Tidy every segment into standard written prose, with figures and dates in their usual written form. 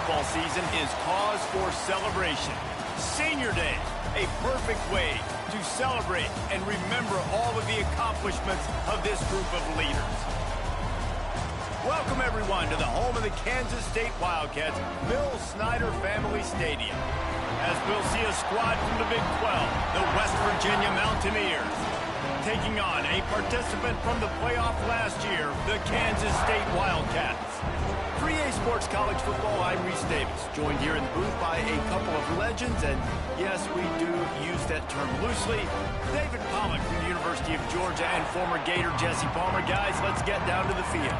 football season is cause for celebration. Senior Day, a perfect way to celebrate and remember all of the accomplishments of this group of leaders. Welcome, everyone, to the home of the Kansas State Wildcats, Bill Snyder Family Stadium, as we'll see a squad from the Big 12, the West Virginia Mountaineers, taking on a participant from the playoff last year, the Kansas State Wildcats. For EA Sports College Football, I'm Reese Davis, joined here in the booth by a couple of legends, and yes, we do use that term loosely. David Pollock from the University of Georgia and former Gator Jesse Palmer. Guys, let's get down to the field.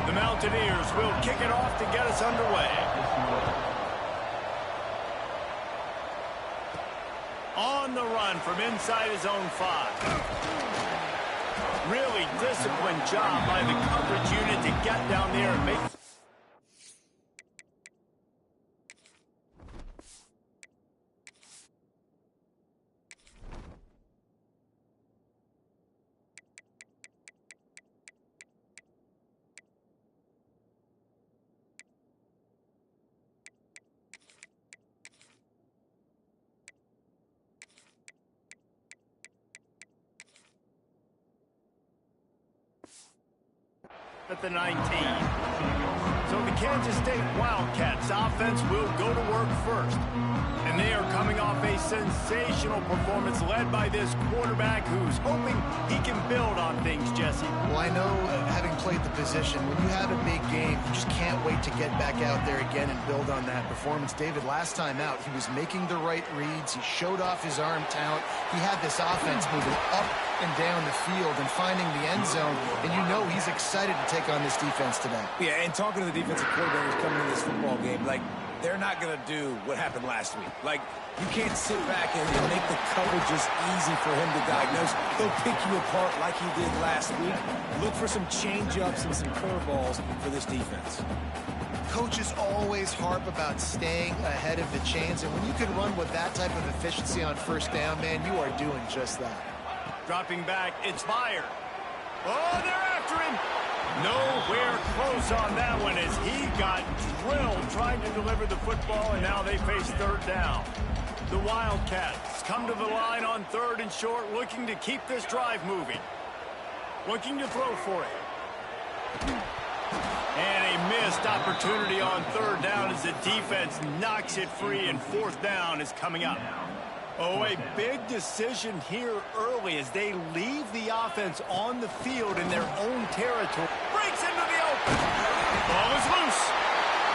The Mountaineers will kick it off to get us underway. On the run from inside his own 5. Really disciplined job by the coverage unit to get down there and make... at the 19. So the Kansas State Wildcats offense will go to work first. And they are coming off a sensational performance led by this quarterback who's hoping he can build on things, Jesse. Well, I know, having played the position, when you have a big game, you just can't wait to get back out there again and build on that performance. David, last time out, he was making the right reads. He showed off his arm talent. He had this offense moving up and down the field and finding the end zone, and you know he's excited to take on this defense today. Yeah, and talking to the defensive coordinators coming into this football game, like, they're not going to do what happened last week. Like, you can't sit back and make the coverages easy for him to diagnose. He'll pick you apart like he did last week. Look for some change-ups and some curveballs for this defense. Coaches always harp about staying ahead of the chains, and when you can run with that type of efficiency on first down, man, you are doing just that. Dropping back, it's fired. Oh, they're after him. Nowhere close on that one as he got drilled trying to deliver the football, and now they face third down. The Wildcats come to the line on 3rd and short, looking to keep this drive moving. Looking to throw for it. And a missed opportunity on 3rd down as the defense knocks it free, and 4th down is coming up. Oh, a big decision here early as they leave the offense on the field in their own territory. Breaks into the open. Ball is loose.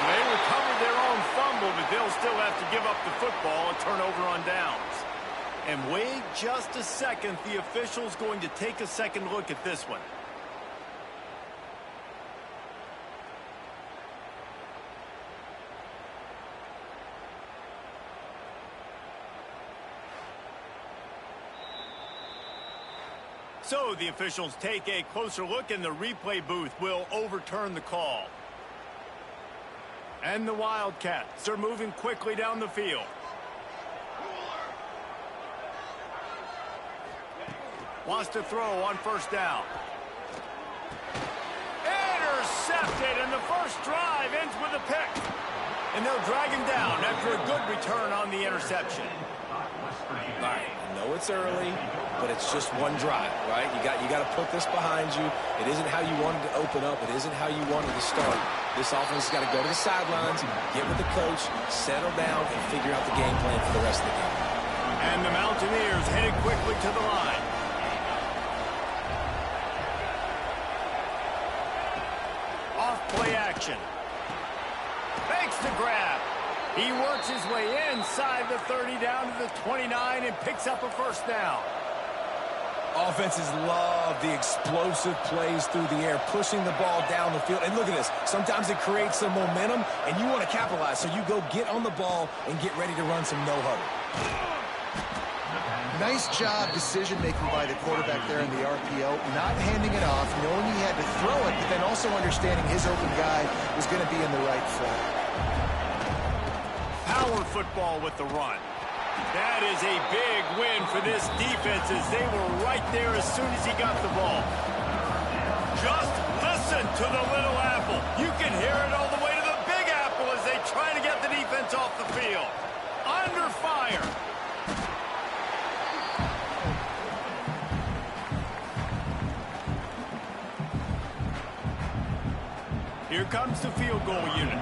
They recovered their own fumble, but they'll still have to give up the football, a turnover on downs. And wait just a second, the official's going to take a second look at this one. So the officials take a closer look, and the replay booth will overturn the call. And the Wildcats are moving quickly down the field. Wants to throw on 1st down. Intercepted, and the first drive ends with a pick. And they'll drag him down after a good return on the interception. All right, I know it's early, but it's just one drive, right? You got to put this behind you. It isn't how you wanted to open up. It isn't how you wanted to start. This offense has got to go to the sidelines, get with the coach, settle down, and figure out the game plan for the rest of the game. And the Mountaineers headed quickly to the line. Off play action. Fakes the grab. He works his way inside the 30 down to the 29 and picks up a 1st down. Offenses love the explosive plays through the air, pushing the ball down the field. And look at this. Sometimes it creates some momentum, and you want to capitalize. So you go get on the ball and get ready to run some no-huddle. Nice job decision-making by the quarterback there in the RPO, not handing it off, knowing he had to throw it, but then also understanding his open guy was going to be in the right flat. Power football with the run. That is a big win for this defense as they were right there as soon as he got the ball. Just listen to the little apple. You can hear it all the Here comes the field goal unit.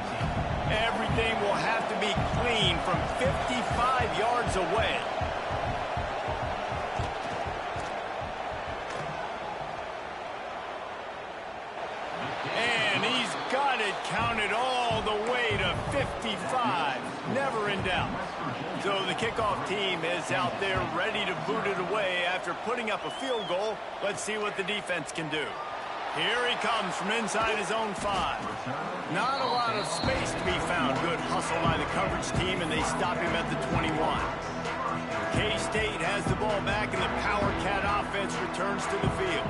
Everything will have to be clean from 55 yards away. And he's got it counted all the way to 55. Never in doubt. So the kickoff team is out there ready to boot it away after putting up a field goal. Let's see what the defense can do. Here he comes from inside his own 5. Not a lot of space to be found. Good hustle by the coverage team, and they stop him at the 21. K-State has the ball back, and the Power Cat offense returns to the field.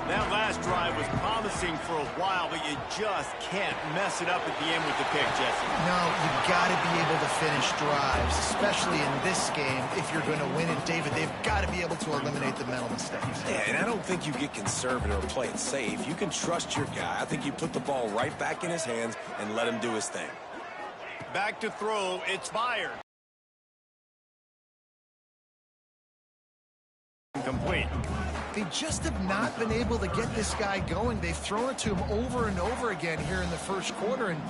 That last drive was promising for a while, but you just can't mess it up at the end with the pick, Jesse. No, you've got to be able to finish drives, especially in this game. If you're going to win it, David, they've got to be able to eliminate the mental mistakes. Yeah, and I don't think you get conservative or play it safe. You can trust your guy. I think you put the ball right back in his hands and let him do his thing. Back to throw. It's fired. Complete. They just have not been able to get this guy going. They've thrown it to him over and over again here in the first quarter, and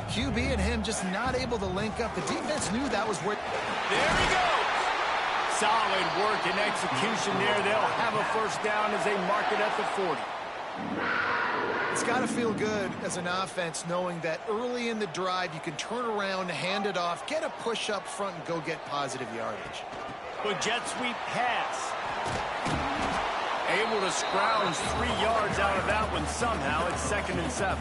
QB and him just not able to link up. The defense knew that was where... There he goes! Solid work and execution there. They'll have a first down as they mark it at the 40. It's got to feel good as an offense knowing that early in the drive you can turn around, hand it off, get a push up front, and go get positive yardage. Well, jet sweep pass. Able to scrounge 3 yards out of that one somehow. It's 2nd and 7.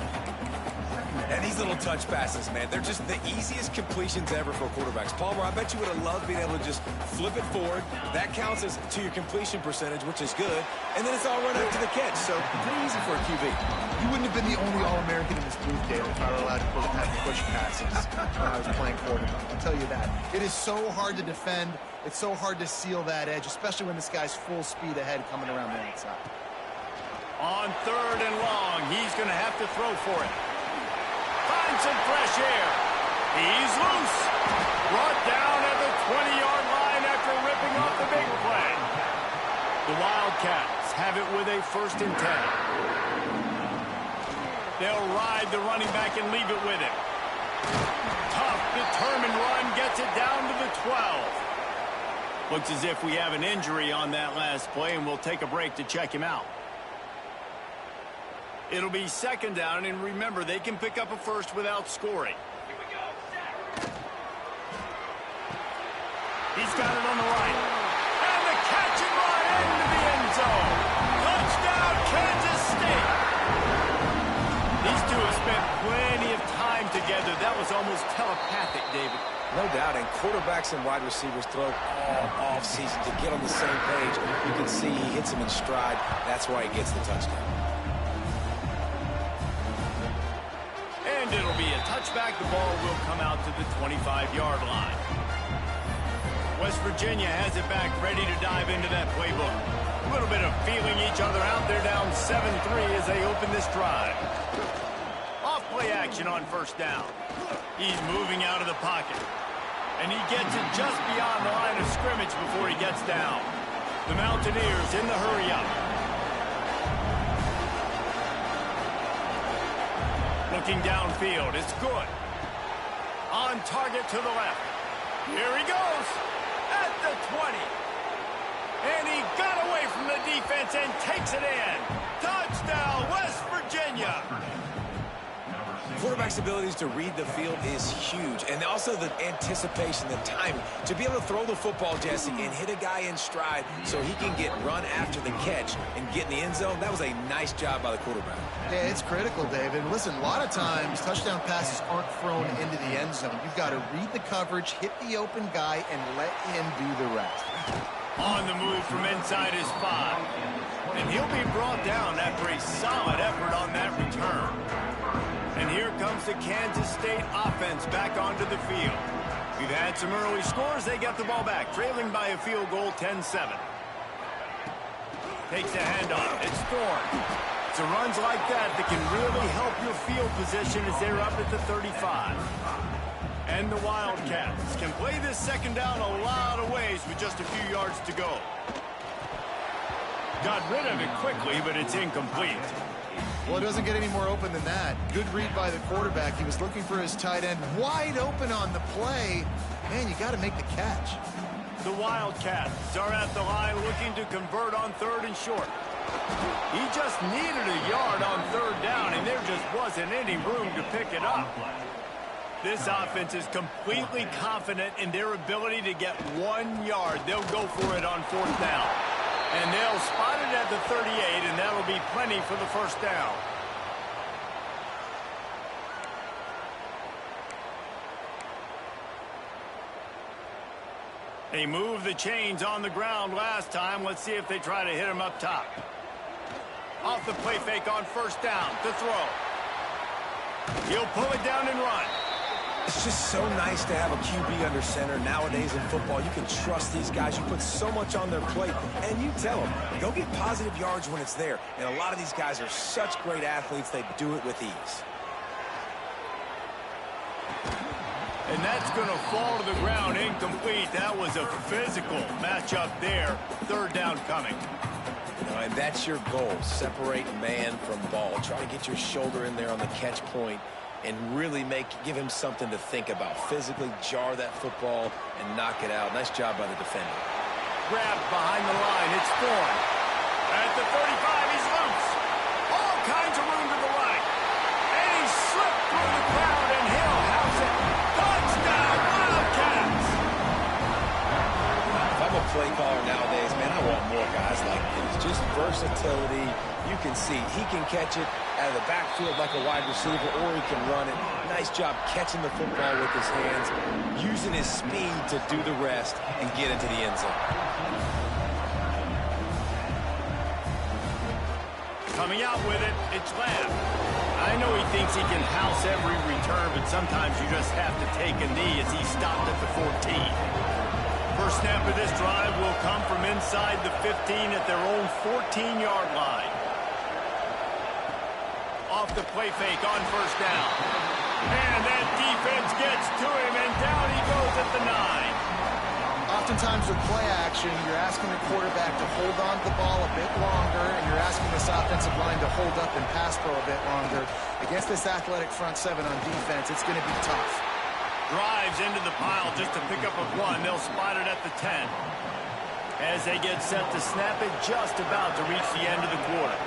And these little touch passes, man, they're just the easiest completions ever for quarterbacks. Palmer, I bet you would have loved being able to just flip it forward. That counts as to your completion percentage, which is good. And then it's all run out to the catch, so pretty easy for a QB. You wouldn't have been the only All-American in this booth, Dale, if I were allowed to have push passes when I was playing quarterback. I'll tell you that. It is so hard to defend. It's so hard to seal that edge, especially when this guy's full speed ahead coming around the outside. On 3rd and long, he's going to have to throw for it. Finds some fresh air. He's loose. Brought down at the 20-yard line after ripping off the big play. The Wildcats have it with a 1st and 10. They'll ride the running back and leave it with him. Tough, determined run gets it down to the 12. Looks as if we have an injury on that last play, and we'll take a break to check him out. It'll be 2nd down, and remember, they can pick up a first without scoring. He's got it on the right. And the catch and run into the end zone. Touchdown, Kansas State. These two have spent plenty of time together. That was almost telepathic, David. No doubt, and quarterbacks and wide receivers throw all off-season to get on the same page. You can see he hits him in stride. That's why he gets the touchdown. And it'll be a touchback. The ball will come out to the 25-yard line. West Virginia has it back, ready to dive into that playbook. A little bit of feeling each other out. They're down 7-3 as they open this drive. Off-play action on 1st down. He's moving out of the pocket. And he gets it just beyond the line of scrimmage before he gets down. The Mountaineers in the hurry-up. Looking downfield, it's good. On target to the left. Here he goes. At the 20. And he got away from the defense and takes it in. Touchdown, West Virginia. Quarterback's abilities to read the field is huge, and also the anticipation, the timing. To be able to throw the football, Jesse, and hit a guy in stride so he can get run after the catch and get in the end zone, that was a nice job by the quarterback. Yeah, it's critical, David. Listen, a lot of times touchdown passes aren't thrown into the end zone. You've got to read the coverage, hit the open guy, and let him do the rest. On the move from inside his 5. And he'll be brought down after a solid effort on that return. And here comes the Kansas State offense back onto the field. We've had some early scores. They get the ball back, trailing by a field goal, 10-7. Takes a handoff. It's Thorne. It's runs like that can really help your field position as they're up at the 35. And the Wildcats can play this 2nd down a lot of ways with just a few yards to go. Got rid of it quickly, but it's incomplete. Well, it doesn't get any more open than that. Good read by the quarterback. He was looking for his tight end wide open on the play. Man, you got to make the catch. The Wildcats are at the line looking to convert on 3rd and short. He just needed a yard on 3rd down, and there just wasn't any room to pick it up. This offense is completely confident in their ability to get 1 yard. They'll go for it on 4th down. And they'll spot it at the 38, and that'll be plenty for the 1st down. They moved the chains on the ground last time. Let's see if they try to hit him up top. Off the play fake on 1st down to throw. He'll pull it down and run. It's just so nice to have a QB under center. Nowadays in football, you can trust these guys. You put so much on their plate, and you tell them, go get positive yards when it's there. And a lot of these guys are such great athletes, they do it with ease. And that's going to fall to the ground incomplete. That was a physical matchup there. 3rd down coming. And that's your goal. Separate man from ball. Try to get your shoulder in there on the catch point and really give him something to think about. Physically jar that football and knock it out. Nice job by the defender. Grabbed behind the line. It's Thorne. At the 35, he's loose. All kinds of room to the right. And he slipped through the crowd, and he'll house it. Touchdown, Wildcats! If I'm a play caller nowadays, man, I want more guys like this. Just versatility. You can see he can catch it out of the backfield like a wide receiver, or he can run it. Nice job catching the football with his hands, using his speed to do the rest and get into the end zone. Coming out with it, it's Lamb. I know he thinks he can house every return, but sometimes you just have to take a knee as he stopped at the 14. First snap of this drive will come from inside the 15 at their own 14-yard line. Off the play fake on 1st down. And that defense gets to him, and down he goes at the 9. Oftentimes with play action, you're asking the quarterback to hold on to the ball a bit longer, and you're asking this offensive line to hold up and pass pro a bit longer. Against this athletic front 7 on defense, it's going to be tough. Drives into the pile just to pick up a 1. They'll spot it at the 10. As they get set to snap it, just about to reach the end of the quarter.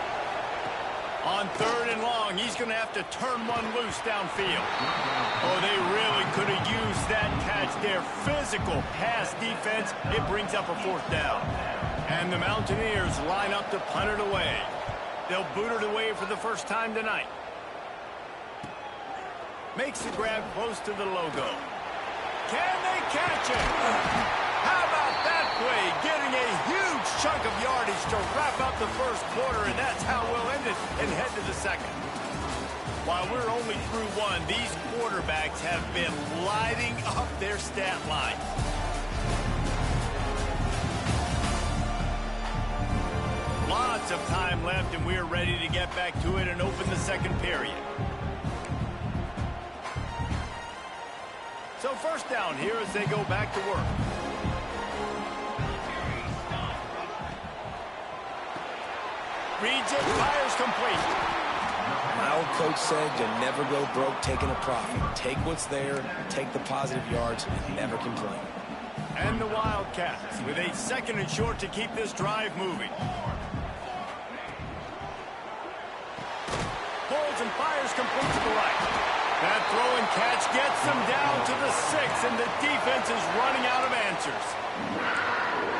On 3rd and long, he's going to have to turn one loose downfield. Oh, they really could have used that catch there. Physical pass defense. It brings up a 4th down. And the Mountaineers line up to punt it away. They'll boot it away for the first time tonight. Makes the grab close to the logo. Can they catch it? How about that play? Getting a huge chunk of yardage to wrap up the 1st quarter, and that's how we'll end it and head to the 2nd. While we're only through 1, these quarterbacks have been lighting up their stat line. Lots of time left, and we're ready to get back to it and open the 2nd period. So 1st down here as they go back to work. Reads it, fires complete. My old coach said you never go broke taking a profit. Take what's there, take the positive yards, and never complain. And the Wildcats with a 2nd and short to keep this drive moving. Pulls and fires complete to the right. That throw and catch gets them down to the 6, and the defense is running out of answers.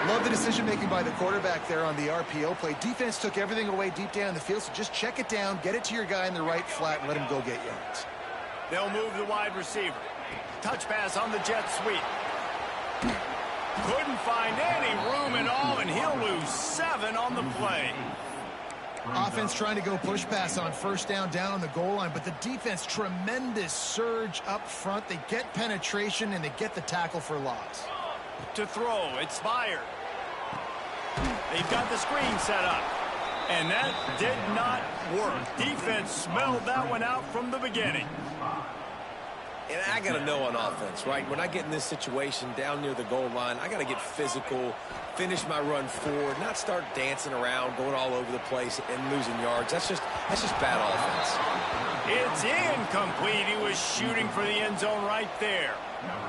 Love the decision-making by the quarterback there on the RPO play. Defense took everything away deep down the field, so just check it down, get it to your guy in the right flat, and let him go get yards. They'll move the wide receiver. Touch pass on the jet sweep. Couldn't find any room at all, and he'll lose 7 on the play. Offense trying to go push pass on 1st down on the goal line, but the defense, tremendous surge up front. They get penetration, and they get the tackle for loss. To throw, it's fired. They've got the screen set up, and that did not work. Defense smelled that one out from the beginning. And I got to know on offense, right? When I get in this situation down near the goal line, I got to get physical, finish my run forward, not start dancing around, going all over the place and losing yards. That's just bad offense. It's incomplete. He was shooting for the end zone right there.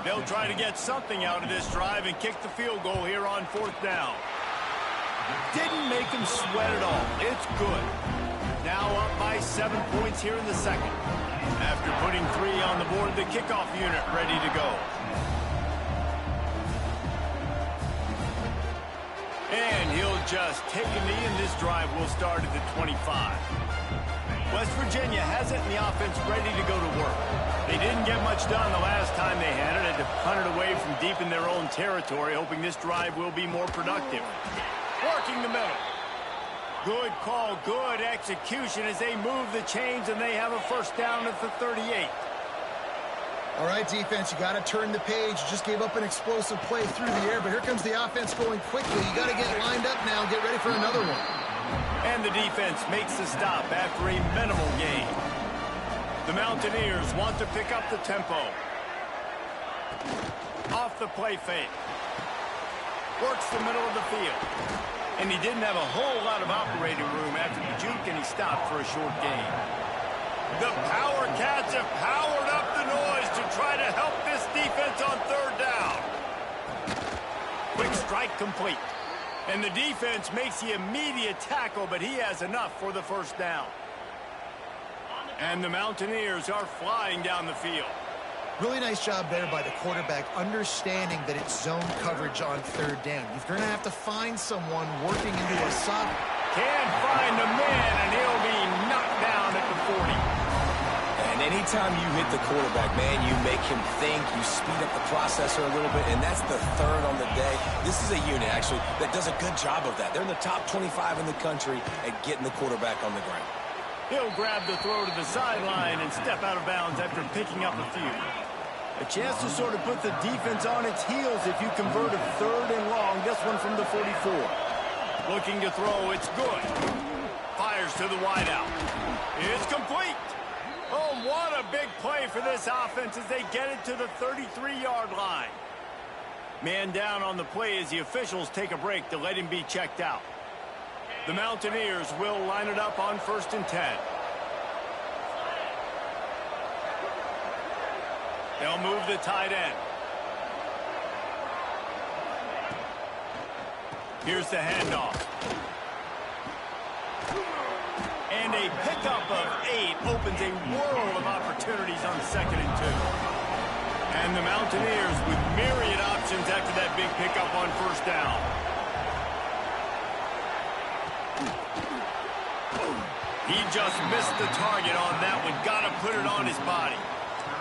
They'll try to get something out of this drive and kick the field goal here on 4th down. Didn't make him sweat at all. It's good. Now up by 7 points here in the second. After putting 3 on the board, the kickoff unit ready to go. And he'll just take a knee, and this drive will start at the 25. West Virginia has it in the offense ready to go to work. They didn't get much done the last time they had it. Had to punt it away from deep in their own territory, hoping this drive will be more productive. Working the middle. Good call, good execution as they move the chains, and they have a first down at the 38. All right, defense, you got to turn the page. You just gave up an explosive play through the air, but here comes the offense going quickly. You got to get lined up now, get ready for another one. And the defense makes the stop after a minimal gain. The Mountaineers want to pick up the tempo. Off the play fake. Works the middle of the field. And he didn't have a whole lot of operating room after the juke, and he stopped for a short gain. The Power Cats have powered up the noise to try to help this defense on 3rd down. Quick strike complete. And the defense makes the immediate tackle, but he has enough for the first down. And the Mountaineers are flying down the field. Really nice job there by the quarterback, understanding that it's zone coverage on 3rd down. You're going to have to find someone working into a soft. Can't find a man, and he'll be knocked down at the 40. And anytime you hit the quarterback, man, you make him think, you speed up the processor a little bit, and that's the 3rd on the day. This is a unit, actually, that does a good job of that. They're in the top 25 in the country at getting the quarterback on the ground. He'll grab the throw to the sideline and step out of bounds after picking up a few. A chance to sort of put the defense on its heels if you convert a 3rd and long. This one from the 44. Looking to throw, it's good. Fires to the wideout. It's complete. Oh, what a big play for this offense as they get it to the 33-yard line. Man down on the play as the officials take a break to let him be checked out. The Mountaineers will line it up on 1st and 10. They'll move the tight end. Here's the handoff. And a pickup of 8 opens a world of opportunities on 2nd and 2. And the Mountaineers with myriad options after that big pickup on 1st down. He just missed the target on that one. Got to put it on his body.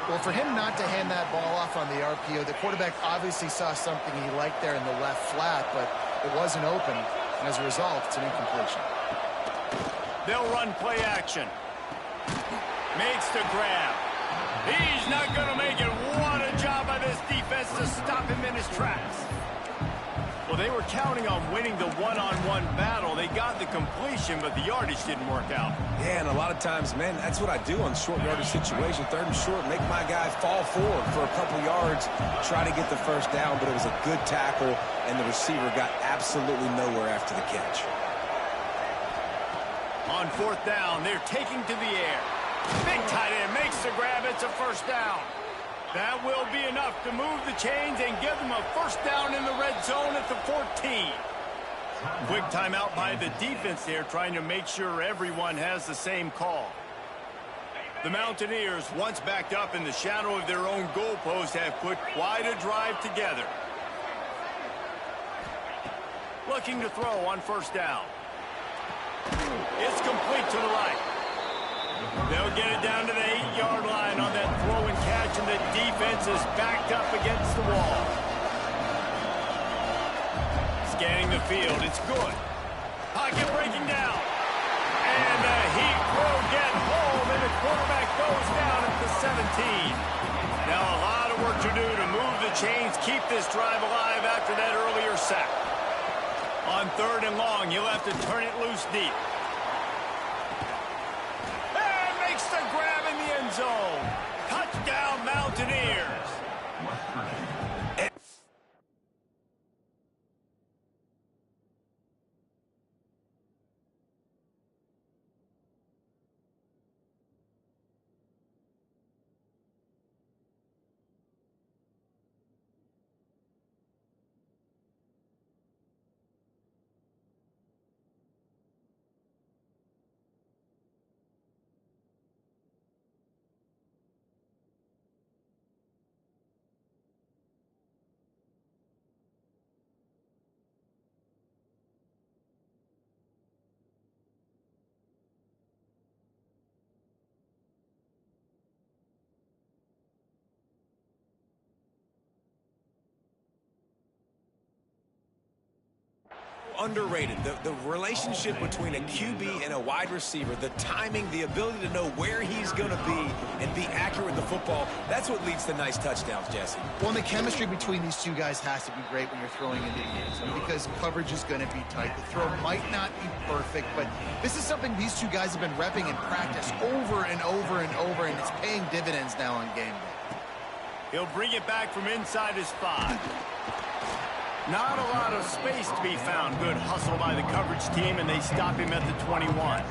Well, for him not to hand that ball off on the RPO, the quarterback obviously saw something he liked there in the left flat, but it wasn't open, and as a result, it's an incompletion. They'll run play action. Makes the grab. He's not going to make it. What a job by this defense to stop him in his tracks. Well, they were counting on winning the one-on-one battle. They got the completion, but the yardage didn't work out. Yeah, and a lot of times, man, that's what I do on short yardage situation. 3rd and short, make my guy fall forward for a couple yards, try to get the first down, but it was a good tackle, and the receiver got absolutely nowhere after the catch. On 4th down, they're taking to the air. Big tight end makes the grab. It's a first down. That will be enough to move the chains and give them a first down in the red zone at the 14. Quick timeout by the defense there, trying to make sure everyone has the same call. The Mountaineers, once backed up in the shadow of their own goalpost, have put quite a drive together. Looking to throw on 1st down. It's complete to the right. They'll get it down to the 8-yard line on that throw and catch, and the defense is backed up against the wall. Scanning the field, it's good. Pocket breaking down. And the Heat will get home, and the quarterback goes down at the 17. Now a lot of work to do to move the chains, keep this drive alive after that earlier sack. On 3rd and long, he'll have to turn it loose deep. And makes the grab in the end zone. Touchdown, Mountaineers. Underrated. The relationship between a QB and a wide receiver, the timing, the ability to know where he's going to be and be accurate with the football, that's what leads to nice touchdowns, Jesse. Well, and the chemistry between these two guys has to be great when you're throwing into the end zone because coverage is going to be tight. The throw might not be perfect, but this is something these two guys have been repping in practice over and over and over, and it's paying dividends now on game day. He'll bring it back from inside his 5. Not a lot of space to be found. Good hustle by the coverage team, and they stop him at the 21.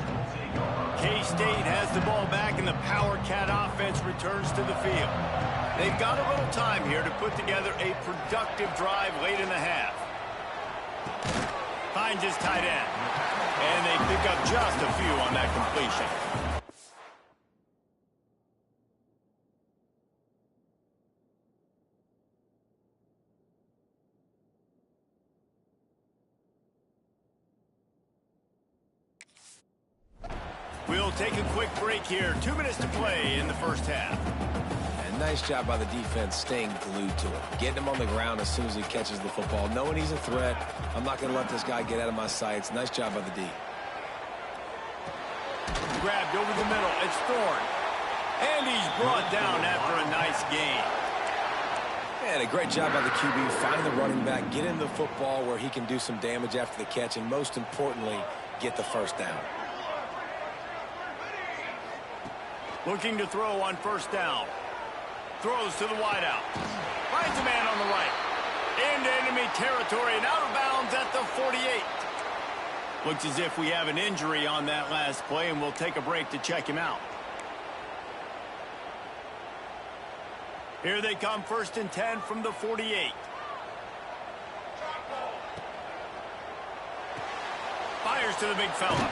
K-State has the ball back, and the Power Cat offense returns to the field. They've got a little time here to put together a productive drive late in the half. Finds his tight end, and they pick up just a few on that completion. We'll take a quick break here. 2 minutes to play in the first half. And nice job by the defense staying glued to it. Getting him on the ground as soon as he catches the football. Knowing he's a threat. I'm not going to let this guy get out of my sights. Nice job by the D. Grabbed over the middle. It's Thorne. And he's brought down after a nice gain. And a great job by the QB finding the running back, getting the football where he can do some damage after the catch, and most importantly, get the first down. Looking to throw on first down. Throws to the wideout. Finds a man on the right. Into enemy territory and out of bounds at the 48. Looks as if we have an injury on that last play, and we'll take a break to check him out. Here they come, 1st and 10 from the 48. Fires to the big fella.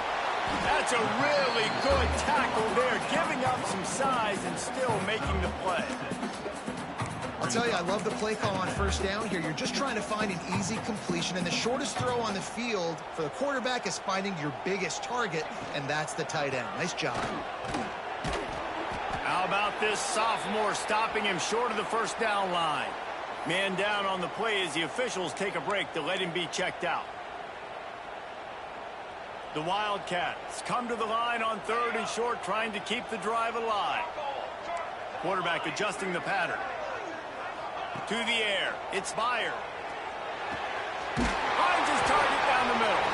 That's a really good tackle there, giving up some size and still making the play. I'll tell you, I love the play call on first down here. You're just trying to find an easy completion, and the shortest throw on the field for the quarterback is finding your biggest target, and that's the tight end. Nice job. How about this sophomore stopping him short of the first down line? Man down on the play as the officials take a break to let him be checked out. The Wildcats come to the line on 3rd and short, trying to keep the drive alive. Quarterback adjusting the pattern. To the air. It's Byard. Finds his target down the middle.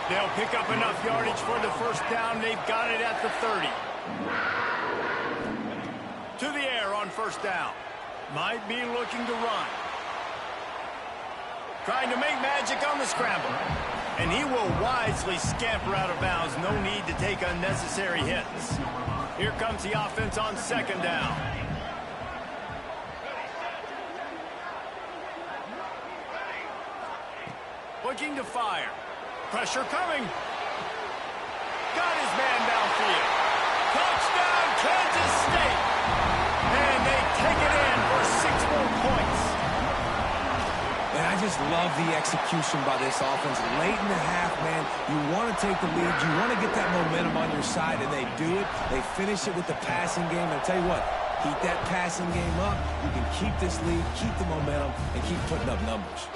They'll pick up enough yardage for the first down. They've got it at the 30. To the air on first down. Might be looking to run. Trying to make magic on the scramble. And he will wisely scamper out of bounds. No need to take unnecessary hits. Here comes the offense on 2nd down. Looking to fire. Pressure coming. Got his man downfield. Touchdown, Kansas State. And they take it in for 6 more points. And I just love the execution by this offense. Late in the half, man, you want to take the lead. You want to get that momentum on your side, and they do it. They finish it with the passing game. And I tell you what, keep that passing game up. You can keep this lead, keep the momentum, and keep putting up numbers.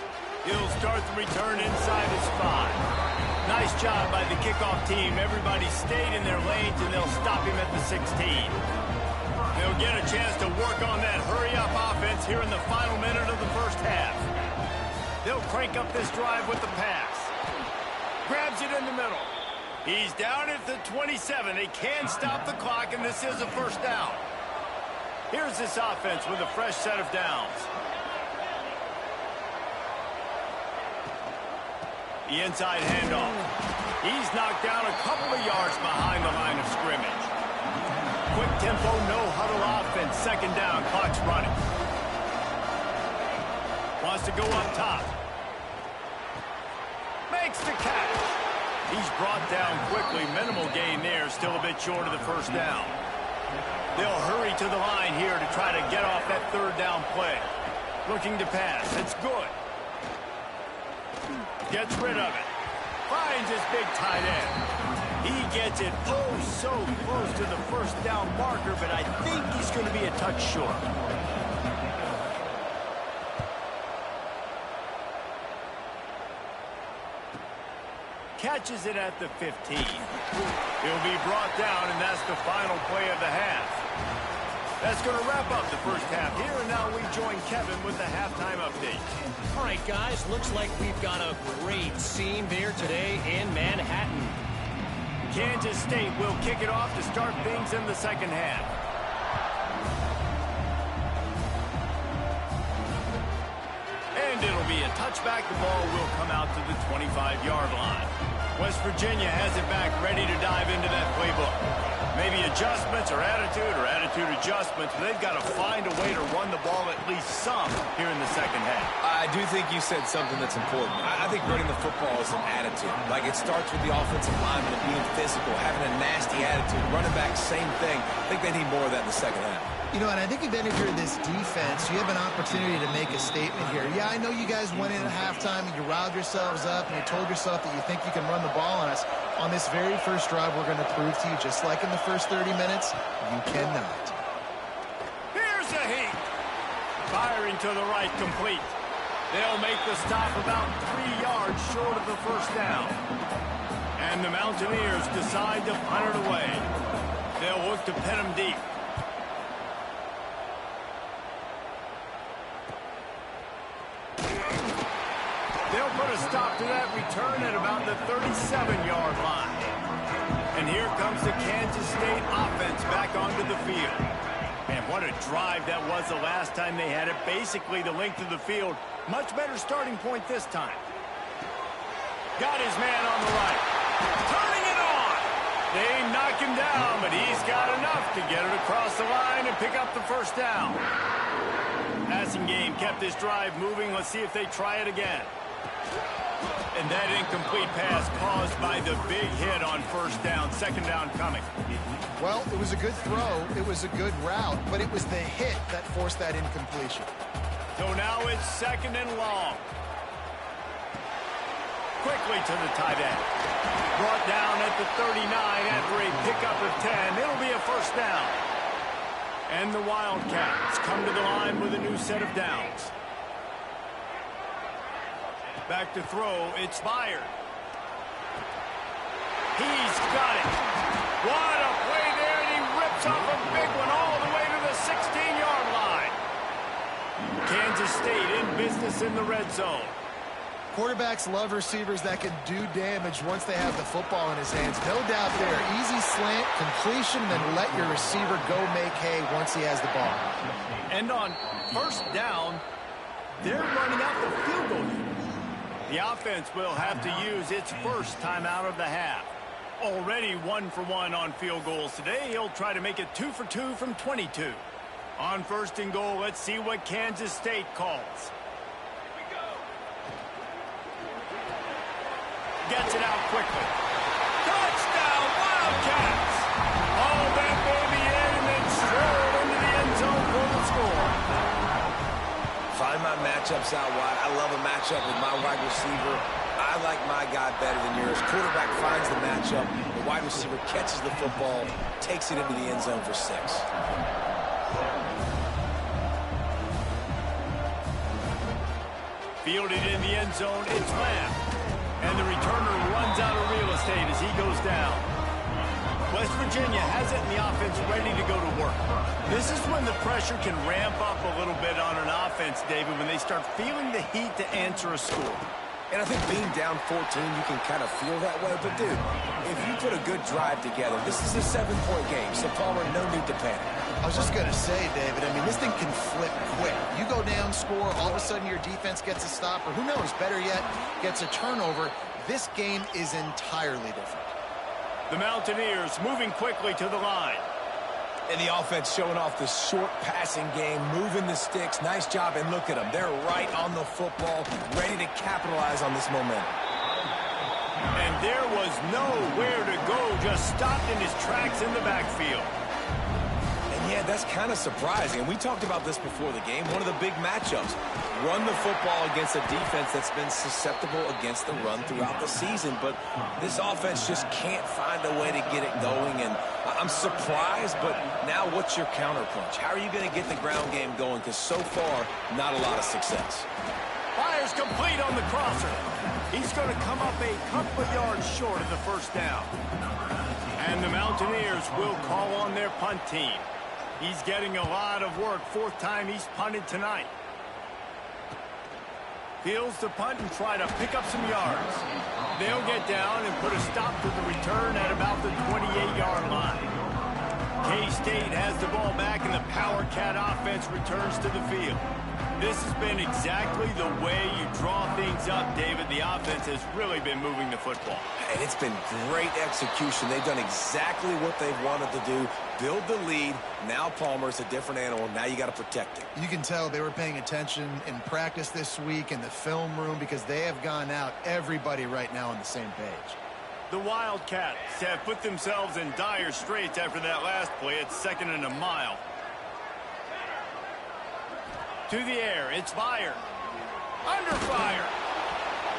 He'll start the return inside his 5. Nice job by the kickoff team. Everybody stayed in their lanes, and they'll stop him at the 16. They'll get a chance to work on that hurry-up offense here in the final minute of the first half. They'll crank up this drive with the pass. Grabs it in the middle. He's down at the 27. They can stop the clock, and this is a first down. Here's this offense with a fresh set of downs. The inside handoff. He's knocked down a couple of yards behind the line of scrimmage. Quick tempo, no huddle offense. Second down, clock's running. Wants to go up top. Makes the catch. He's brought down quickly. Minimal gain there. Still a bit short of the first down. They'll hurry to the line here to try to get off that third down play. Looking to pass. It's good. Gets rid of it. Finds his big tight end. He gets it oh so close to the first down marker, but I think he's going to be a touch short. Catches it at the 15. He'll be brought down, and that's the final play of the half. That's going to wrap up the first half here, and now we join Kevin with the halftime update. All right, guys, looks like we've got a great scene there today in Manhattan. Kansas State will kick it off to start things in the second half. And it'll be a touchback. The ball will come out to the 25-yard line. West Virginia has it back, ready to dive into that playbook. Maybe adjustments or attitude adjustments, but they've got to find a way to run the ball at least some here in the second half. I do think you said something that's important. I think running the football is an attitude. Like, it starts with the offensive lineman and being physical, having a nasty attitude. Running back, same thing. I think they need more of that in the second half. You know, and I think if you're this defense, you have an opportunity to make a statement here. Yeah, I know you guys went in at halftime and you riled yourselves up and you told yourself that you think you can run the ball on us. On this very first drive, we're going to prove to you, just like in the first 30 minutes, you cannot. Here's a heat. Firing to the right, complete. They'll make the stop about 3 yards short of the first down. And the Mountaineers decide to punt it away. They'll look to pin them deep. They'll put a stop to that return at about the 37-yard line. And here comes the Kansas State offense back onto the field. And what a drive that was the last time they had it. Basically the length of the field. Much better starting point this time. Got his man on the right. Turning it on. They knock him down, but he's got enough to get it across the line and pick up the first down. Passing game kept this drive moving. Let's see if they try it again. And that incomplete pass caused by the big hit on first down. Second down coming. Well, it was a good throw. It was a good route, but it was the hit that forced that incompletion. So now it's second and long. Quickly to the tight end. Brought down at the 39 after a pickup of 10. It'll be a first down. And the Wildcats come to the line with a new set of downs. Back to throw, it's fired. He's got it. What a play there, and he rips off a big one all the way to the 16-yard line. Kansas State in business in the red zone. Quarterbacks love receivers that can do damage once they have the football in his hands. No doubt there. Easy slant, completion, then let your receiver go make hay once he has the ball. And on first down, they're running out the field goal unit. The offense will have to use its first time out of the half. Already 1 for 1 on field goals today. He'll try to make it 2 for 2 from 22. On first and goal, let's see what Kansas State calls. Gets it out quickly. Touchdown, Wildcats! All that baby in and then strolled into the end zone for the score. Find my matchups out wide. I love a matchup with my wide receiver. I like my guy better than yours. Quarterback finds the matchup. The wide receiver catches the football, takes it into the end zone for 6. Fielded in the end zone, it's Lamb. And the returner runs out of real estate as he goes down. West Virginia has it in the offense ready to go to work. This is when the pressure can ramp up a little bit on an offense, David, when they start feeling the heat to answer a score. And I think being down 14, you can kind of feel that way. But, dude, if you put a good drive together, this is a 7-point game, so, Palmer, no need to panic. I was just going to say, David, I mean, this thing can flip quick. You go down, score, all of a sudden your defense gets a stop, or who knows, better yet, gets a turnover. This game is entirely different. The Mountaineers moving quickly to the line. And the offense showing off the short passing game, moving the sticks. Nice job, and look at them. They're right on the football, ready to capitalize on this momentum. And there was nowhere to go, just stopped in his tracks in the backfield. And yeah, that's kind of surprising. And we talked about this before the game. One of the big matchups. Run the football against a defense that's been susceptible against the run throughout the season. But this offense just can't find a way to get it going. And I'm surprised, but now what's your counterpunch? How are you going to get the ground game going? Because so far, not a lot of success. Fires complete on the crosser. He's going to come up a couple of yards short of the first down. And the Mountaineers will call on their punt team. He's getting a lot of work. Fourth time he's punted tonight. Fields the punt and try to pick up some yards. They'll get down and put a stop to the return at about the 28-yard line. K-State has the ball back, and the Power Cat offense returns to the field. This has been exactly the way you draw things up, David. The offense has really been moving the football. And it's been great execution. They've done exactly what they've wanted to do. Build the lead. Now Palmer's a different animal. Now you got to protect it. You can tell they were paying attention in practice this week in the film room because they have gone out, everybody right now on the same page. The Wildcats have put themselves in dire straits after that last play. It's 2nd and a mile. To the air, it's Meyer. Under fire.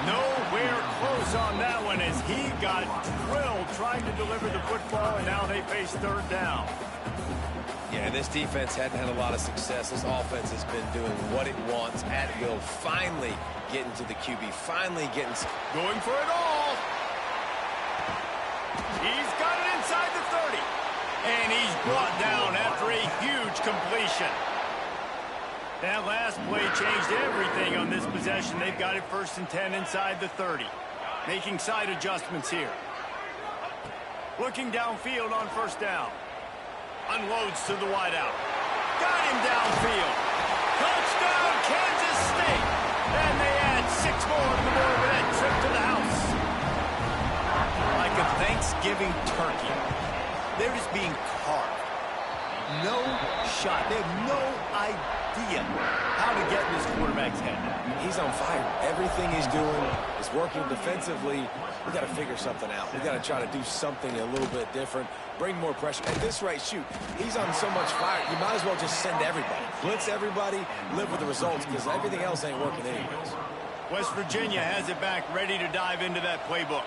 Nowhere close on that one as he got drilled trying to deliver the football, and now they face third down. Yeah, this defense hadn't had a lot of success. This offense has been doing what it wants at will. Finally getting to the QB. Finally getting... Going for it all. He's got it inside the 30. And he's brought down after a huge completion. That last play changed everything on this possession. They've got it 1st and 10 inside the 30. Making side adjustments here. Looking downfield on 1st down. Unloads to the wideout. Got him downfield. Touchdown, Kansas State. And they add 6 more to the board with that trip to the house. Like a Thanksgiving turkey. They're just being carved. No shot. They have no idea how to get in this quarterback's head. He's on fire. Everything he's doing is working defensively. We got to figure something out. We got to try to do something a little bit different. Bring more pressure. At this rate, shoot, he's on so much fire. You might as well just send everybody. Blitz everybody, live with the results, because everything else ain't working anyways. West Virginia has it back, ready to dive into that playbook.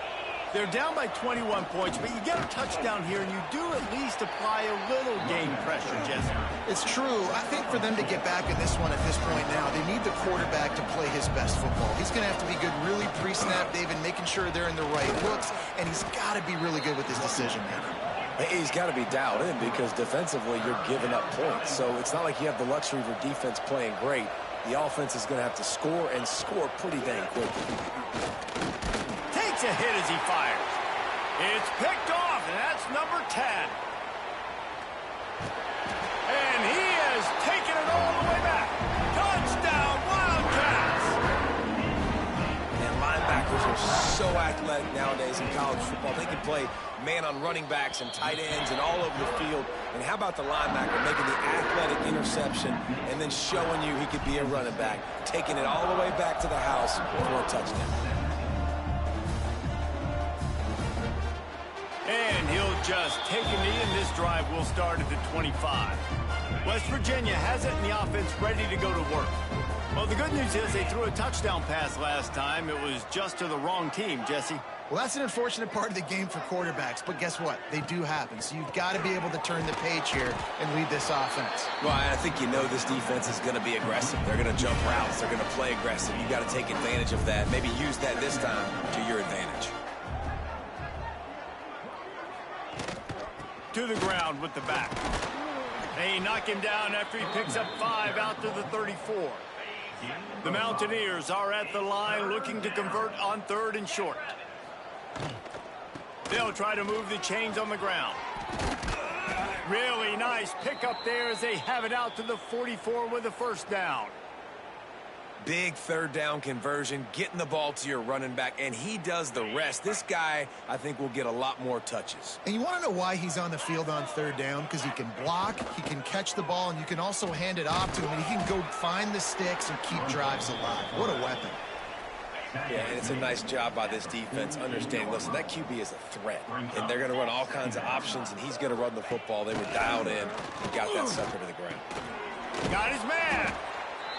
They're down by 21 points, but you get a touchdown here, and you do at least apply a little game pressure, Jesse. It's true. I think for them to get back in this one at this point now, they need the quarterback to play his best football. He's going to have to be good really pre-snap, David, making sure they're in the right looks, and he's got to be really good with his decision-making. He's got to be dialed in because defensively you're giving up points. So it's not like you have the luxury of your defense playing great. The offense is going to have to score and score pretty dang quickly. Takes a hit as he fires. It's picked off, and that's number 10. And he has taken it all the way back. Touchdown, Wildcats! And linebackers are so athletic nowadays in college football. They can play man on running backs and tight ends and all over the field. And how about the linebacker making the athletic interception and then showing you he could be a running back, taking it all the way back to the house for a touchdown. And he'll just take a knee, and this drive will start at the 25. West Virginia has it, and the offense ready to go to work. Well, the good news is they threw a touchdown pass last time. It was just to the wrong team, Jesse. Well, that's an unfortunate part of the game for quarterbacks, but guess what? They do happen. So you've got to be able to turn the page here and lead this offense. Well, I think you know this defense is going to be aggressive. They're going to jump routes. They're going to play aggressive. You've got to take advantage of that. Maybe use that this time to your advantage. To the ground with the back. They knock him down after he picks up 5 out to the 34. The Mountaineers are at the line looking to convert on 3rd and short. They'll try to move the chains on the ground. Really nice pickup there as they have it out to the 44 with a first down. Big third down conversion, getting the ball to your running back, and he does the rest. This guy, I think, will get a lot more touches. And you want to know why he's on the field on third down? Because he can block, he can catch the ball, and you can also hand it off to him, and he can go find the sticks and keep drives alive. What a weapon. Yeah, and it's a nice job by this defense. Understand, listen, that QB is a threat, and they're going to run all kinds of options, and he's going to run the football. They were dialed in and got that sucker to the ground. Got his man.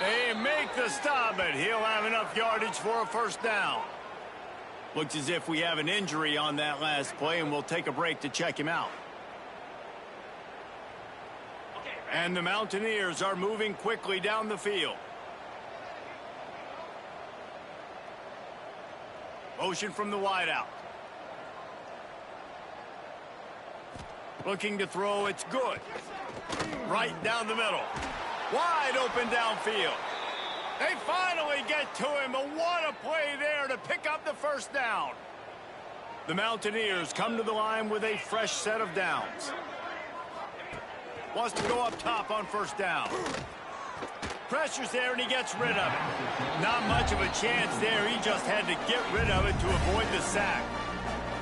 They make the stop, but he'll have enough yardage for a first down. Looks as if we have an injury on that last play, and we'll take a break to check him out. And the Mountaineers are moving quickly down the field. Motion from the wideout. Looking to throw, it's good. Right down the middle. Wide open downfield. They finally get to him, but what a play there to pick up the first down. The Mountaineers come to the line with a fresh set of downs. Wants to go up top on first down. Pressure's there, and he gets rid of it. Not much of a chance there. He just had to get rid of it to avoid the sack.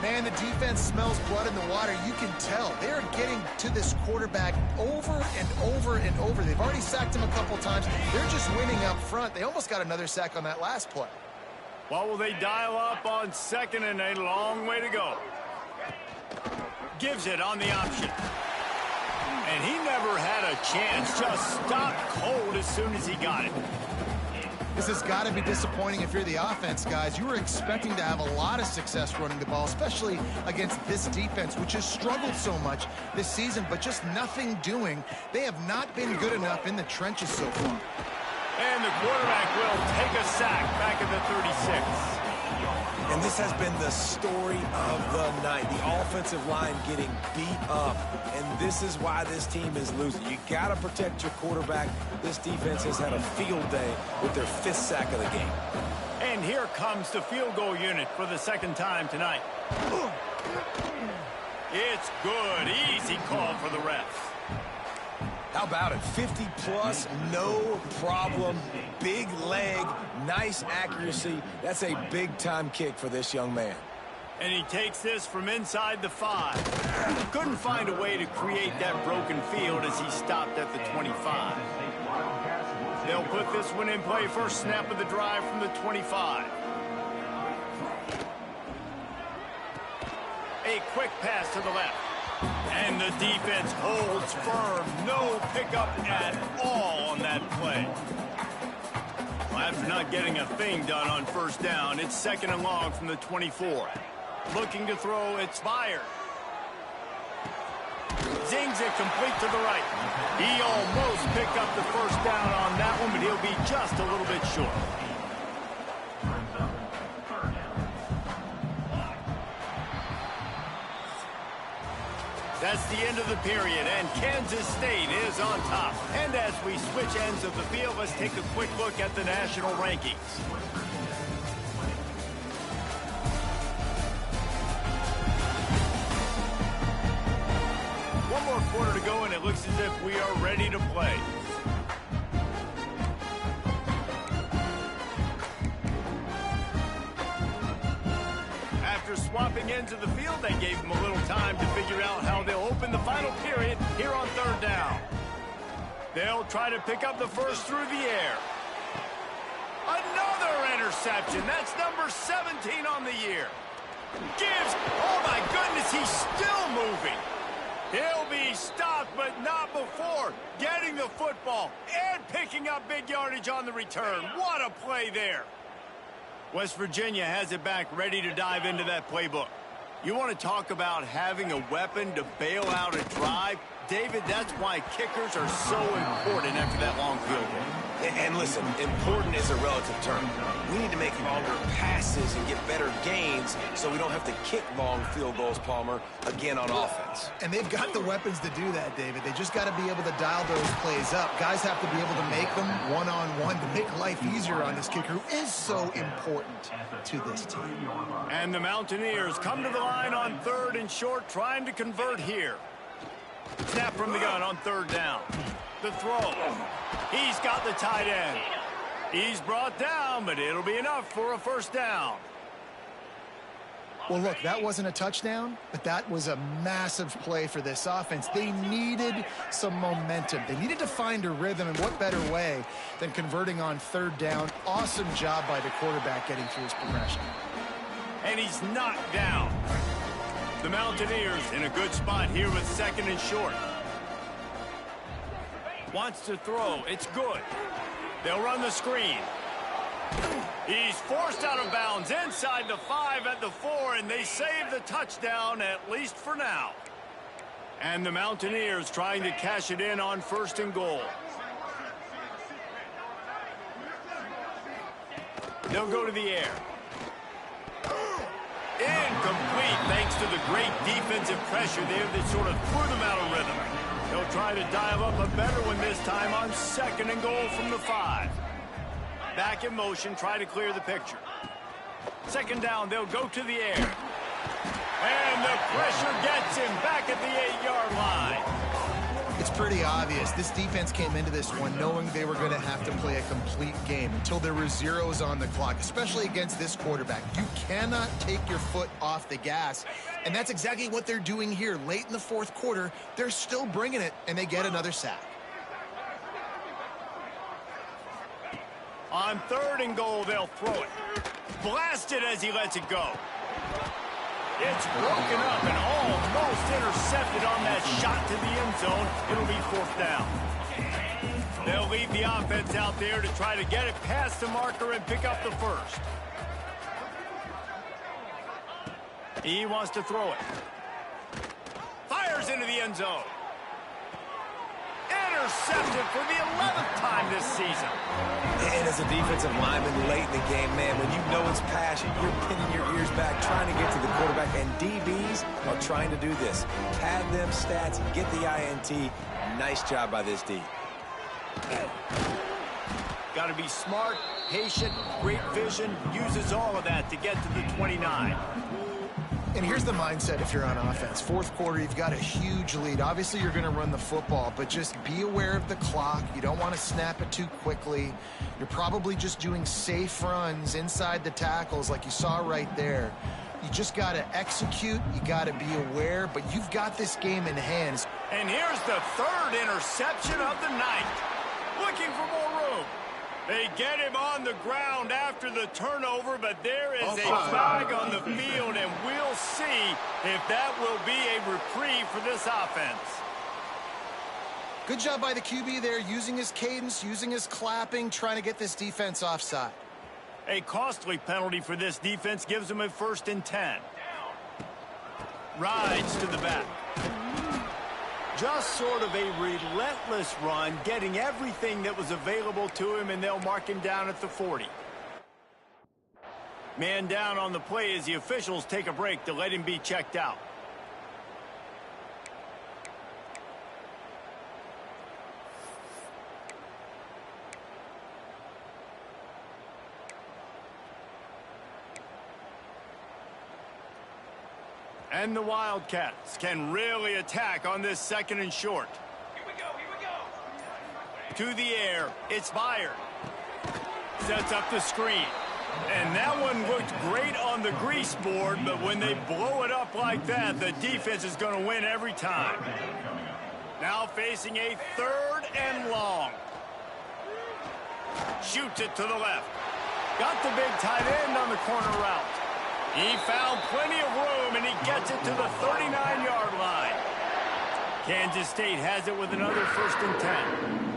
Man, the defense smells blood in the water. You can tell. They're getting to this quarterback over and over and over. They've already sacked him a couple times. They're just winning up front. They almost got another sack on that last play. Well, will they dial up on second and a long way to go? Gives it on the option. And he never had a chance. Just stopped cold as soon as he got it. This has got to be disappointing if you're the offense, guys. You were expecting to have a lot of success running the ball, especially against this defense, which has struggled so much this season, but just nothing doing. They have not been good enough in the trenches so far. And the quarterback will take a sack back at the 36. And this has been the story of the night. The offensive line getting beat up. And this is why this team is losing. You got to protect your quarterback. This defense has had a field day with their 5th sack of the game. And here comes the field goal unit for the second time tonight. It's good. Easy call for the refs. How about it? 50-plus, no problem. Big leg, nice accuracy. That's a big-time kick for this young man. And he takes this from inside the 5. Couldn't find a way to create that broken field as he stopped at the 25. They'll put this one in play. First snap of the drive from the 25. A quick pass to the left. And the defense holds firm. No pickup at all on that play. Well, after not getting a thing done on first down, it's second and long from the 24. Looking to throw, it's fired. Zings it complete to the right. He almost picked up the first down on that one, but he'll be just a little bit short. That's the end of the period, and Kansas State is on top. And as we switch ends of the field, let's take a quick look at the national rankings. One more quarter to go, and it looks as if we are ready to play. After swapping ends of the field, they gave them a little time to figure out how they'll open the final period here on third down. They'll try to pick up the first through the air. Another interception. That's number 17 on the year. Gives, oh my goodness, he's still moving. He'll be stopped, but not before getting the football and picking up big yardage on the return. What a play there. West Virginia has it back, ready to dive into that playbook. You want to talk about having a weapon to bail out a drive? David, that's why kickers are so important after that long field goal. And listen, important is a relative term. We need to make longer passes and get better gains so we don't have to kick long field goals, Palmer, again on offense. And they've got the weapons to do that, David. They just got to be able to dial those plays up. Guys have to be able to make them one-on-one to make life easier on this kicker, who is so important to this team. And the Mountaineers come to the line on third and short, trying to convert here. Snap from the gun on third down. The throw. He's got the tight end. He's brought down, but it'll be enough for a first down. Well, look, that wasn't a touchdown, but that was a massive play for this offense. They needed some momentum. They needed to find a rhythm, and what better way than converting on third down. Awesome job by the quarterback getting through his progression. And he's knocked down. The Mountaineers in a good spot here with second and short. Wants to throw. It's good. They'll run the screen. He's forced out of bounds inside the 5 at the 4, and they save the touchdown, at least for now. And the Mountaineers trying to cash it in on first and goal. They'll go to the air. Incomplete, thanks to the great defensive pressure there that sort of threw them out of rhythm. They'll try to dial up a better one this time on second and goal from the 5. Back in motion, try to clear the picture. Second down, they'll go to the air. And the pressure gets him back at the 8-yard line. It's pretty obvious. This defense came into this one knowing they were going to have to play a complete game until there were zeros on the clock, especially against this quarterback. You cannot take your foot off the gas, and that's exactly what they're doing here. Late in the fourth quarter, they're still bringing it, and they get another sack. On third and goal, they'll throw it. Blasted as he lets it go. It's broken up and almost intercepted on that shot to the end zone. It'll be fourth down. They'll leave the offense out there to try to get it past the marker and pick up the first. He wants to throw it. Fires into the end zone. Intercepted for the 11th time this season. And as a defensive lineman late in the game, man, when you know it's passion, you're pinning your ears back, trying to get to the quarterback, and DBs are trying to do this. Pad them stats, get the INT. Nice job by this D. Got to be smart, patient, great vision, uses all of that to get to the 29. And here's the mindset if you're on offense. Fourth quarter, you've got a huge lead. Obviously, you're going to run the football, but just be aware of the clock. You don't want to snap it too quickly. You're probably just doing safe runs inside the tackles like you saw right there. You just got to execute. You got to be aware, but you've got this game in hand. And here's the third interception of the night. Looking for more room. They get him on the ground after the turnover, but there is a flag on the field, and we'll see if that will be a reprieve for this offense. Good job by the QB there, using his cadence, using his clapping, trying to get this defense offside. A costly penalty for this defense gives them a 1st and 10. Rides to the back. Just sort of a relentless run, getting everything that was available to him, and they'll mark him down at the 40. Man down on the play as the officials take a break to let him be checked out. And the Wildcats can really attack on this second and short. Here we go. To the air, it's Byard. Sets up the screen. And that one looked great on the grease board, but when they blow it up like that, the defense is going to win every time. Now facing a 3rd and long. Shoots it to the left. Got the big tight end on the corner route. He found plenty of room, and he gets it to the 39-yard line. Kansas State has it with another 1st and 10.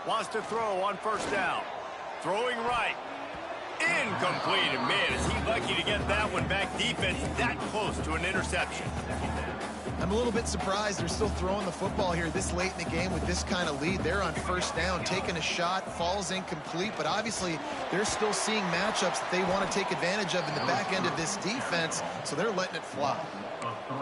Wants to throw on first down. Throwing right. Incomplete. And man, is he lucky to get that one back. Defense that close to an interception. I'm a little bit surprised they're still throwing the football here this late in the game with this kind of lead. They're on first down, taking a shot, falls incomplete, but obviously they're still seeing matchups that they want to take advantage of in the back end of this defense, so they're letting it fly.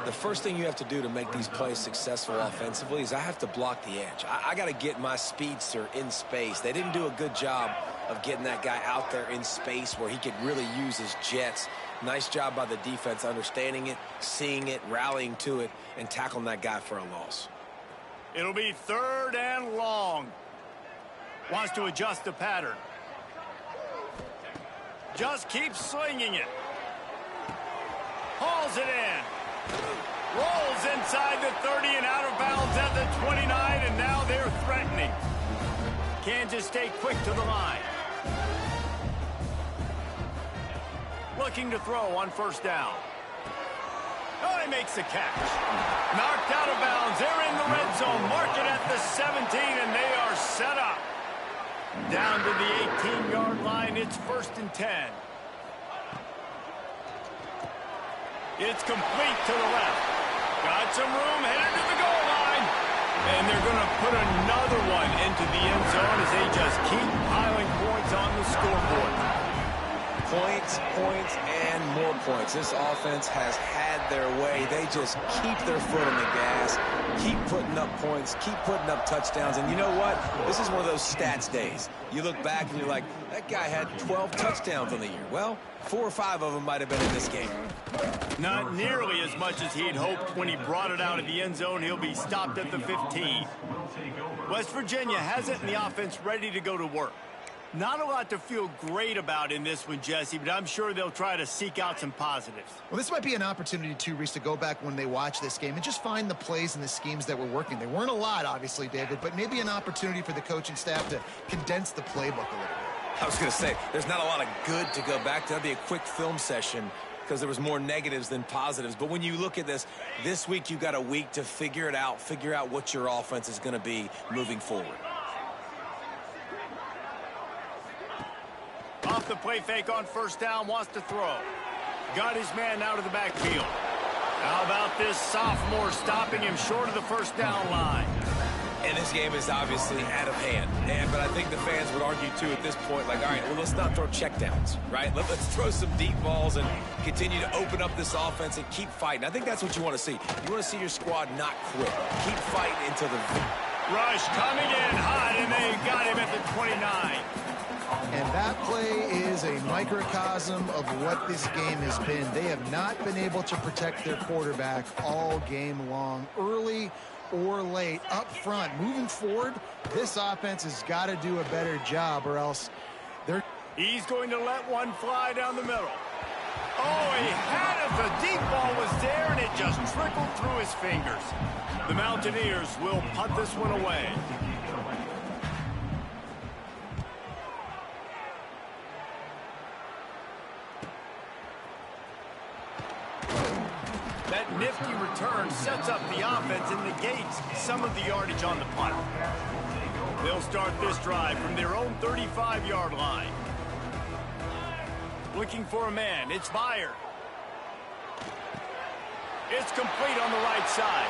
The first thing you have to do to make these plays successful offensively is I have to block the edge. I got to get my speedster in space. They didn't do a good job of getting that guy out there in space where he could really use his jets. Nice job by the defense understanding it, seeing it, rallying to it, and tackling that guy for a loss. It'll be 3rd and long. Wants to adjust the pattern. Just keeps slinging it. Hauls it in. Rolls inside the 30 and out of bounds at the 29, and now they're threatening. Kansas stay quick to the line. Looking to throw on 1st down. Oh, he makes the catch. Knocked out of bounds. They're in the red zone. Mark it at the 17, and they are set up. Down to the 18-yard line. It's 1st and 10. It's complete to the left. Got some room, headed to the goal line. And they're going to put another one into the end zone as they just keep piling points on the scoreboard. Points, points, and more points. This offense has had their way. They just keep their foot on the gas, keep putting up points, keep putting up touchdowns. And you know what? This is one of those stats days. You look back and you're like, that guy had 12 touchdowns on the year. Well, 4 or 5 of them might have been in this game. Not nearly as much as he'd hoped when he brought it out of the end zone. He'll be stopped at the 15. West Virginia has it in the offense ready to go to work. Not a lot to feel great about in this one, Jesse, but I'm sure they'll try to seek out some positives. Well, this might be an opportunity, too, Reese, to go back when they watch this game and just find the plays and the schemes that were working. They weren't a lot, obviously, David, but maybe an opportunity for the coaching staff to condense the playbook a little bit. I was going to say, there's not a lot of good to go back to. That'd be a quick film session because there was more negatives than positives. But when you look at this week you got a week to figure it out, figure out what your offense is going to be moving forward. Off the play fake on 1st down, wants to throw. Got his man out of the backfield. How about this sophomore stopping him short of the 1st down line? And this game is obviously out of hand. But I think the fans would argue, too, at this point, like, all right, well, let's not throw checkdowns, right? Let's throw some deep balls and continue to open up this offense and keep fighting. I think that's what you want to see. You want to see your squad not quit. Keep fighting until the... Rush coming in hot, and they got him at the 29. And that play is a microcosm of what this game has been. They have not been able to protect their quarterback all game long, early or late, up front. Moving forward, this offense has got to do a better job or else they're... He's going to let one fly down the middle. Oh, he had it. The deep ball was there, and it just trickled through his fingers. The Mountaineers will punt this one away. That nifty return sets up the offense and negates some of the yardage on the punt. They'll start this drive from their own 35-yard line. Looking for a man. It's Meyer. It's complete on the right side.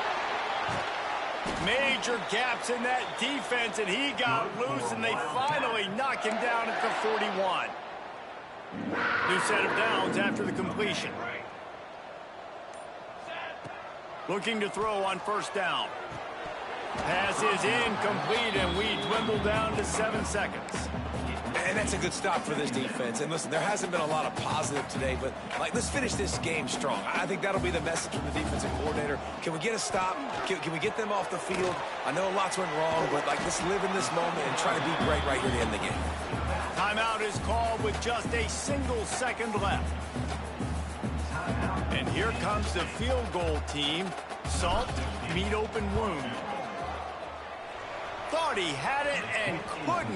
Major gaps in that defense, and he got loose, and they finally knock him down at the 41. New set of downs after the completion. Looking to throw on 1st down. Pass is incomplete, and we dwindle down to 7 seconds. And that's a good stop for this defense. And listen, there hasn't been a lot of positive today, but let's finish this game strong. I think that'll be the message from the defensive coordinator. Can we get a stop? Can we get them off the field? I know lots went wrong, but let's live in this moment and try to be great right here at the end of the game. Timeout is called with just a single second left. And here comes the field goal team. Salt, meat open wound. Thought he had it and couldn't.